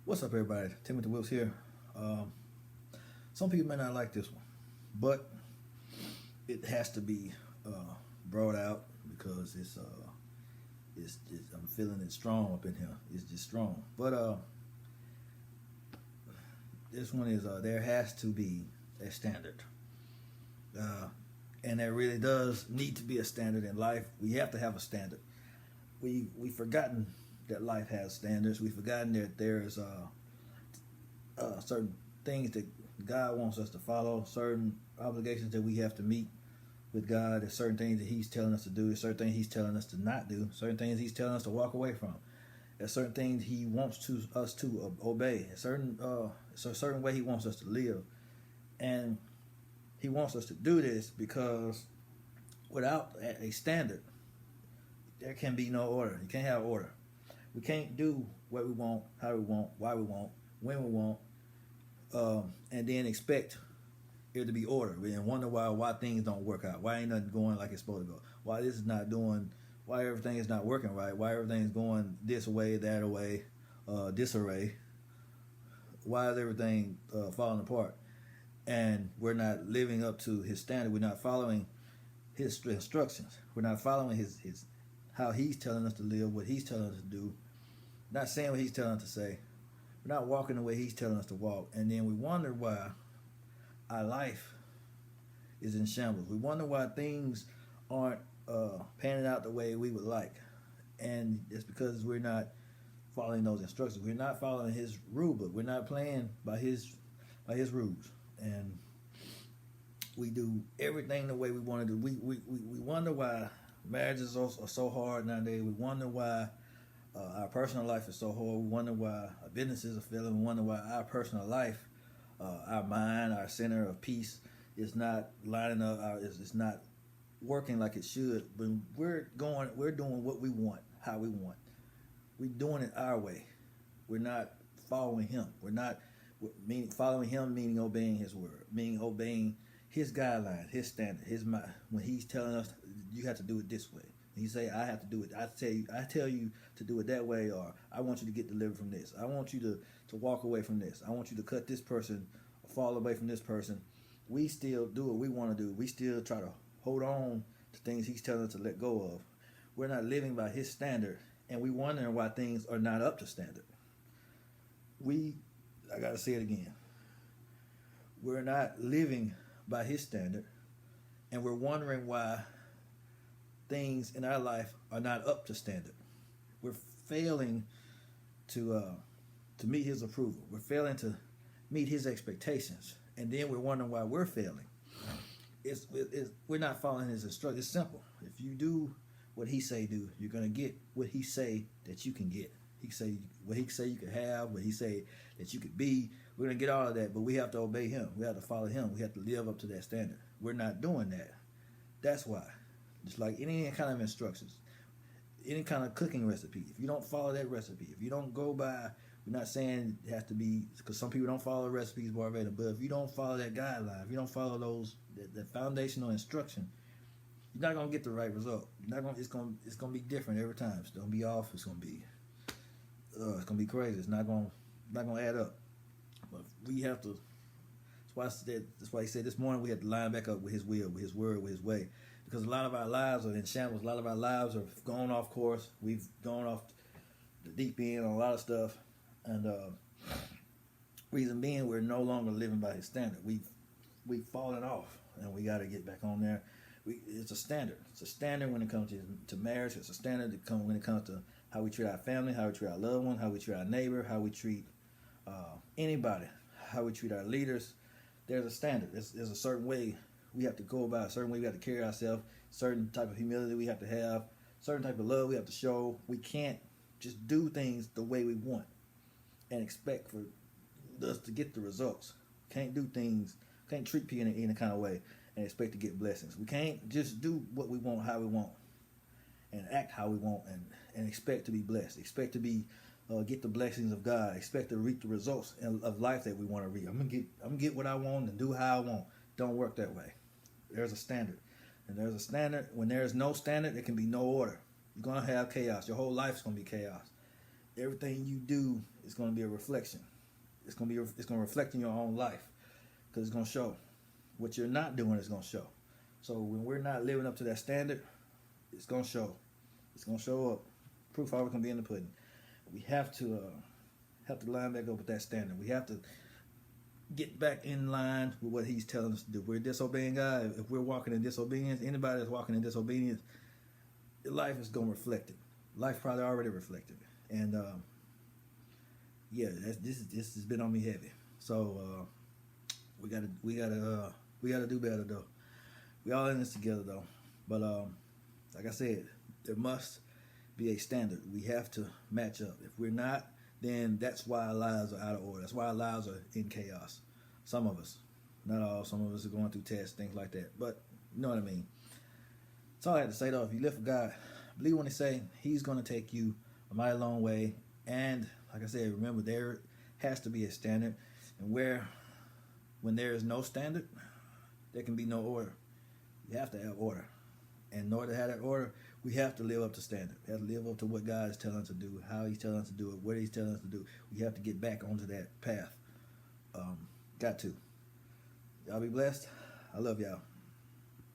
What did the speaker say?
What's up, everybody? Timothy Wills here. Um, some people may not like this one, but it has to be brought out because I'm feeling it strong up in here. It's just strong. But this one is there has to be a standard, uh, and there really does need to be a standard in life. We have to have a standard. We've forgotten that life has standards. We've forgotten that there's certain things that God wants us to follow, certain obligations that we have to meet with God. There's certain things that He's telling us to do. There's certain things He's telling us to not do. Certain things He's telling us to walk away from. There's certain things He wants us to obey. It's a certain way He wants us to live, and He wants us to do this because without a standard, there can be no order. You can't have order. We can't do what we want, how we want, why we want, when we want, and then expect it to be order and wonder why things don't work out. Why ain't nothing going like it's supposed to go? Why this is not doing? Why everything is not working right? Why everything is going this way, that way, disarray? Why is everything falling apart? And we're not living up to His standard. We're not following His instructions. We're not following his how He's telling us to live, what He's telling us to do. Not saying what He's telling us to say. We're not walking the way He's telling us to walk. And then we wonder why our life is in shambles. We wonder why things aren't panning out the way we would like. And it's because we're not following those instructions. We're not following His rule book. We're not playing by His rules. And we do everything the way we want to do. We wonder why marriages are so hard nowadays. We wonder why our personal life is so hard. We wonder why our businesses are failing. We wonder why our personal life, our mind, our center of peace, is not lining up. It's not working like it should. But we're doing what we want, how we want. We're doing it our way. We're not following Him. We're not following Him, meaning obeying His word, meaning obeying His guidelines, His standard, His mind. When He's telling us you have to do it this way. He say, I have to do it. I tell you to do it that way, or I want you to get delivered from this. I want you to walk away from this. I want you to cut this person, or fall away from this person. We still do what we want to do. We still try to hold on to things He's telling us to let go of. We're not living by His standard, and we wondering why things are not up to standard. I gotta say it again. We're not living by His standard, and we're wondering why things in our life are not up to standard. We're failing to meet His approval. We're failing to meet His expectations, and then we're wondering why we're failing. We're not following His instructions. It's simple. If you do what He say do, you're gonna get what He say that you can get. He say what He say you could have, what He say that you could be. We're gonna get all of that, but we have to obey Him. We have to follow Him. We have to live up to that standard. We're not doing that. That's why. Just like any kind of instructions, any kind of cooking recipe, if you don't follow that recipe, if you don't go by, we're not saying it has to be, because some people don't follow recipes verbatim, but if you don't follow that guideline, if you don't follow that foundational instruction, you're not gonna get the right result. You're not gonna. It's gonna be different every time. It's gonna be off. It's gonna be crazy. It's not gonna add up. But we have to. That's why He said this morning we had to line back up with His will, with His word, with His way. Because a lot of our lives are in shambles. A lot of our lives have gone off course. We've gone off the deep end on a lot of stuff. And reason being, we're no longer living by His standard. We've fallen off, and we got to get back on there. It's a standard. It's a standard when it comes to marriage. It's a standard when it comes to how we treat our family, how we treat our loved one, how we treat our neighbor, how we treat anybody, how we treat our leaders. There's a standard. There's a certain way we have to go about, a certain way we have to carry ourselves, certain type of humility we have to have, certain type of love we have to show. We can't just do things the way we want and expect for us to get the results. Can't do things, can't treat people in any kind of way and expect to get blessings. We can't just do what we want, how we want, and act how we want, and expect to be blessed, expect to be get the blessings of God, expect to reap the results of life that we want to reap. I'm gonna get what I want and do how I want. Don't work that way. There's a standard. And there's a standard. When there's no standard, there can be no order. You're going to have chaos. Your whole life's going to be chaos. everything you do is going to be a reflection. It's going to reflect in your own life, because it's going to show. What you're not doing is going to show. So when we're not living up to that standard, it's going to show. It's going to show up. Proof always going to be in the pudding. We have to line back up with that standard. We have to get back in line with what He's telling us to do. We're disobeying God. If we're walking in disobedience, anybody that's walking in disobedience, life is going to reflect it. Life probably already reflected it. And yeah, this has been on me heavy. So we gotta do better though. We all in this together though. But like I said, there must be a standard. We have to match up. If we're not, then that's why our lives are out of order. That's why our lives are in chaos. Some of us, not all. Some of us are going through tests, things like that. But you know what I mean. That's all I had to say though. If you live for God, believe when He say He's going to take you a mighty long way. And like I said, remember there has to be a standard. And when there is no standard, there can be no order. You have to have order. And in order to have that order, we have to live up to standard. We have to live up to what God is telling us to do, how He's telling us to do it, what He's telling us to do. We have to get back onto that path. Got to. Y'all be blessed. I love y'all.